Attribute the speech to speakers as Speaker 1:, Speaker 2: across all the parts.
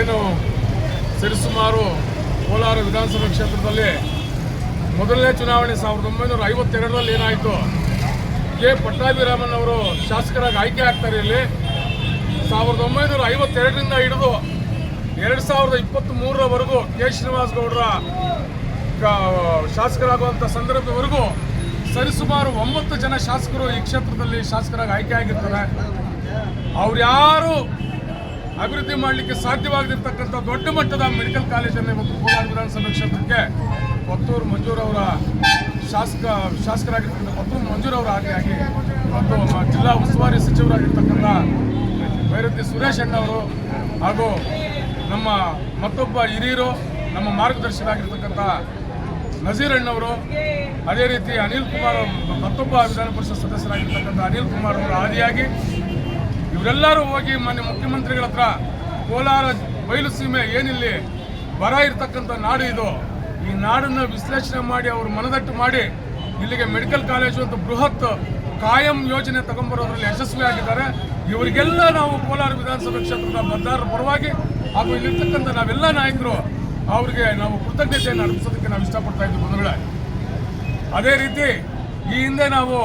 Speaker 1: ಏನು ಸರಿಸುಮಾರು ಕೋಲಾರ ವಿಧಾನಸಭಾ ಕ್ಷೇತ್ರದಲ್ಲಿ ಮೊದಲನೇ ಚುನಾವಣೆ 1952ರಲ್ಲಿ ಏನಾಯಿತು, ಕೆ ಪಟ್ಟಾಭಿರಾಮನ್ ಅವರು ಶಾಸಕರಾಗಿ ಆಯ್ಕೆ ಆಗ್ತಾರೆ. ಇಲ್ಲಿ 1952ರಿಂದ ಹಿಡಿದು 2023ರವರೆಗೂ ಕೆ ಶ್ರೀನಿವಾಸ್ ಗೌಡರ ಶಾಸಕರಾಗುವಂಥ ಸಂದರ್ಭದವರೆಗೂ ಸರಿಸುಮಾರು 9 ಜನ ಶಾಸಕರು ಈ ಕ್ಷೇತ್ರದಲ್ಲಿ ಶಾಸಕರಾಗಿ ಆಯ್ಕೆ ಆಗಿರ್ತಾರೆ. ಅವ್ರು ಯಾರು ಅಭಿವೃದ್ಧಿ ಮಾಡಲಿಕ್ಕೆ ಸಾಧ್ಯವಾಗದಿರ್ತಕ್ಕಂಥ ದೊಡ್ಡ ಮಟ್ಟದ ಮೆಡಿಕಲ್ ಕಾಲೇಜನ್ನು ಇವತ್ತು ಕೋಲಾರ ವಿಧಾನಸಭಾ ಕ್ಷೇತ್ರಕ್ಕೆ ಕೊತ್ತೂರು ಮಂಜೂರವರ ಶಾಸಕರಾಗಿರ್ತಕ್ಕಂಥ ಕೊತ್ತೂರು ಮಂಜೂರವರ ಆಗಿ ಇವತ್ತು ಜಿಲ್ಲಾ ಉಸ್ತುವಾರಿ ಸಚಿವರಾಗಿರ್ತಕ್ಕಂಥ ಭೈರತಿ ಸುರೇಶ್ ಅಣ್ಣವರು ಹಾಗೂ ನಮ್ಮ ಮತ್ತೊಬ್ಬ ಹಿರಿಯರು ನಮ್ಮ ಮಾರ್ಗದರ್ಶಕರಾಗಿರ್ತಕ್ಕಂಥ ನಜೀರ್ ಅಣ್ಣವರು, ಅದೇ ರೀತಿ ಅನಿಲ್ ಕುಮಾರ್ ಮತ್ತೊಬ್ಬ ವಿಧಾನ ಪರಿಷತ್ ಸದಸ್ಯರಾಗಿರ್ತಕ್ಕಂಥ ಅನಿಲ್ ಕುಮಾರ್ ಅವರ ಆದಿಯಾಗಿ ಇವರೆಲ್ಲರೂ ಹೋಗಿ ಮಾನ್ಯ ಮುಖ್ಯಮಂತ್ರಿಗಳ ಹತ್ರ ಕೋಲಾರ ಬಯಲು ಸೀಮೆ ಏನಿಲ್ಲಿ ಬರ ಇರ್ತಕ್ಕಂಥ ನಾಡು ಇದು, ಈ ನಾಡನ್ನು ವಿಶ್ಲೇಷಣೆ ಮಾಡಿ ಅವರು ಮನದಟ್ಟು ಮಾಡಿ ಇಲ್ಲಿಗೆ ಮೆಡಿಕಲ್ ಕಾಲೇಜು ಅಂತ ಬೃಹತ್ ಕಾಯಂ ಯೋಜನೆ ತಗೊಂಡ್ಬರೋದ್ರಲ್ಲಿ ಯಶಸ್ವಿಯಾಗಿದ್ದಾರೆ. ಇವರಿಗೆಲ್ಲ ನಾವು ಕೋಲಾರ ವಿಧಾನಸಭಾ ಕ್ಷೇತ್ರದ ಮತದಾರರ ಪರವಾಗಿ ಹಾಗೂ ಇಲ್ಲಿರ್ತಕ್ಕಂಥ ನಾವೆಲ್ಲ ನಾಯಕರು ಅವರಿಗೆ ನಾವು ಕೃತಜ್ಞತೆಯನ್ನು ಅರ್ಪಿಸೋದಕ್ಕೆ ನಾವು ಇಷ್ಟಪಡ್ತಾ ಇದ್ದೀವಿ ಬಂಧುಗಳೇ. ಅದೇ ರೀತಿ ಈ ಹಿಂದೆ ನಾವು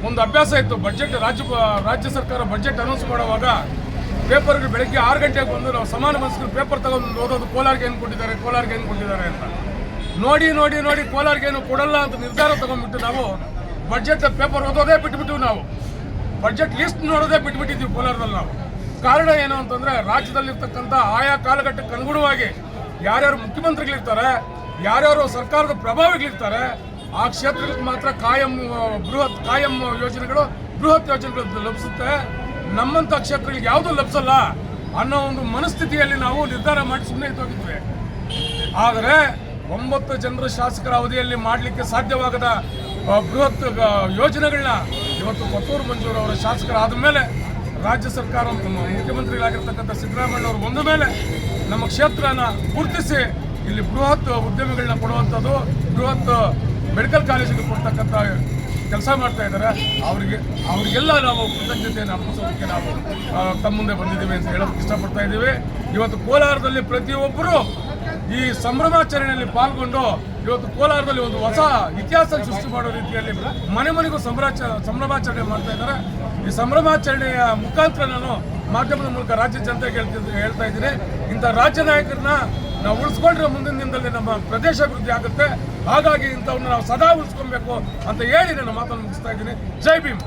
Speaker 1: ಒಂದು ಅಭ್ಯಾಸ ಇತ್ತು, ಬಜೆಟ್ ರಾಜ್ಯ ಸರ್ಕಾರ ಬಜೆಟ್ ಅನೌನ್ಸ್ ಮಾಡುವಾಗ ಪೇಪರ್ಗಳು ಬೆಳಗ್ಗೆ 6 ಗಂಟೆಗೆ ಬಂದು ನಾವು ಸಮಾನ ಮನಸ್ಕರು ಪೇಪರ್ ತಗೊಂಡು ಓದೋದು, ಕೋಲಾರ್ಗೆ ಏನು ಕೊಟ್ಟಿದ್ದಾರೆ ಅಂತ ನೋಡಿ ಕೋಲಾರ್ಗೆ ಏನು ಕೊಡಲ್ಲ ಅಂತ ನಿರ್ಧಾರ ತಗೊಂಡ್ಬಿಟ್ಟು ನಾವು ಬಜೆಟ್ ಪೇಪರ್ ಓದೋದೇ ಬಿಟ್ಬಿಟ್ಟು ನಾವು ಬಜೆಟ್ ಲಿಸ್ಟ್ ನೋಡೋದೇ ಬಿಟ್ಬಿಟ್ಟಿದ್ದೀವಿ ಕೋಲಾರದಲ್ಲಿ ನಾವು. ಕಾರಣ ಏನು ಅಂತಂದರೆ ರಾಜ್ಯದಲ್ಲಿರ್ತಕ್ಕಂಥ ಆಯಾ ಕಾಲಘಟ್ಟಕ್ಕೆ ಅನುಗುಣವಾಗಿ ಯಾರ್ಯಾರು ಮುಖ್ಯಮಂತ್ರಿಗಳಿರ್ತಾರೆ, ಯಾರ್ಯಾರು ಸರ್ಕಾರದ ಪ್ರಭಾವಿಗಳಿರ್ತಾರೆ, ಆ ಕ್ಷೇತ್ರಕ್ಕೆ ಮಾತ್ರ ಬೃಹತ್ ಯೋಜನೆಗಳು ಲಭಿಸುತ್ತೆ. ನಮ್ಮಂಥ ಕ್ಷೇತ್ರಗಳಿಗೆ ಯಾವುದೂ ಲಭಿಸಲ್ಲ ಅನ್ನೋ ಒಂದು ಮನಸ್ಥಿತಿಯಲ್ಲಿ ನಾವು ನಿರ್ಧಾರ ಮಾಡಿ ಸುಮ್ಮನೆ ಇದ್ದೋಗಿದ್ವಿ. ಆದರೆ 9 ಜನರ ಶಾಸಕರ ಅವಧಿಯಲ್ಲಿ ಮಾಡಲಿಕ್ಕೆ ಸಾಧ್ಯವಾಗದ ಬೃಹತ್ ಯೋಜನೆಗಳನ್ನ ಇವತ್ತು ಕೊತ್ತೂರು ಮಂಜೂರು ಅವರ ಶಾಸಕರಾದ ಮೇಲೆ ರಾಜ್ಯ ಸರ್ಕಾರ ಮುಖ್ಯಮಂತ್ರಿಗಳಾಗಿರ್ತಕ್ಕಂಥ ಸಿದ್ದರಾಮಯ್ಯನವರು ಬಂದ ಮೇಲೆ ನಮ್ಮ ಕ್ಷೇತ್ರನ ಗುರುತಿಸಿ ಇಲ್ಲಿ ಬೃಹತ್ ಉದ್ಯಮಿಗಳನ್ನ ಕೊಡುವಂಥದ್ದು, ಬೃಹತ್ ಮೆಡಿಕಲ್ ಕಾಲೇಜಿಗೆ ಕೊಡ್ತಕ್ಕಂಥ ಕೆಲಸ ಮಾಡ್ತಾ ಇದ್ದಾರೆ. ಅವರಿಗೆಲ್ಲ ನಾವು ಕೃತಜ್ಞತೆಯನ್ನು ಅರ್ಪಿಸೋದಕ್ಕೆ ನಾವು ತಮ್ಮ ಮುಂದೆ ಬಂದಿದ್ದೀವಿ ಅಂತ ಹೇಳೋದಕ್ಕೆ ಇಷ್ಟಪಡ್ತಾ ಇದ್ದೀವಿ. ಇವತ್ತು ಕೋಲಾರದಲ್ಲಿ ಪ್ರತಿಯೊಬ್ಬರು ಈ ಸಂಭ್ರಮಾಚರಣೆಯಲ್ಲಿ ಪಾಲ್ಗೊಂಡು ಇವತ್ತು ಕೋಲಾರದಲ್ಲಿ ಒಂದು ಹೊಸ ಇತಿಹಾಸ ಸೃಷ್ಟಿ ಮಾಡೋ ರೀತಿಯಲ್ಲಿ ಮನೆಗೂ ಸಂಭ್ರಮಾಚರಣೆ ಮಾಡ್ತಾ ಇದ್ದಾರೆ. ಈ ಸಂಭ್ರಮಾಚರಣೆಯ ಮುಖಾಂತರ ನಾನು ಮಾಧ್ಯಮದ ಮೂಲಕ ರಾಜ್ಯ ಜನತೆಗೆ ಹೇಳ್ತಾ ಇದ್ದೀನಿ, ಇಂಥ ರಾಜ್ಯ ನಾಯಕರನ್ನ ನಾವು ಉಳಿಸ್ಕೊಂಡ್ರೆ ಮುಂದಿನ ದಿನದಲ್ಲಿ ನಮ್ಮ ಪ್ರದೇಶ ಅಭಿವೃದ್ಧಿ ಆಗುತ್ತೆ. ಹಾಗಾಗಿ ಇಂಥವನ್ನ ನಾವು ಸದಾ ಉಳಿಸ್ಕೊಬೇಕು ಅಂತ ಹೇಳಿ ನಾನು ಮಾತನ್ನು ಮುಗಿಸ್ತಾ ಇದ್ದೀನಿ. ಜೈ ಭೀಮ್.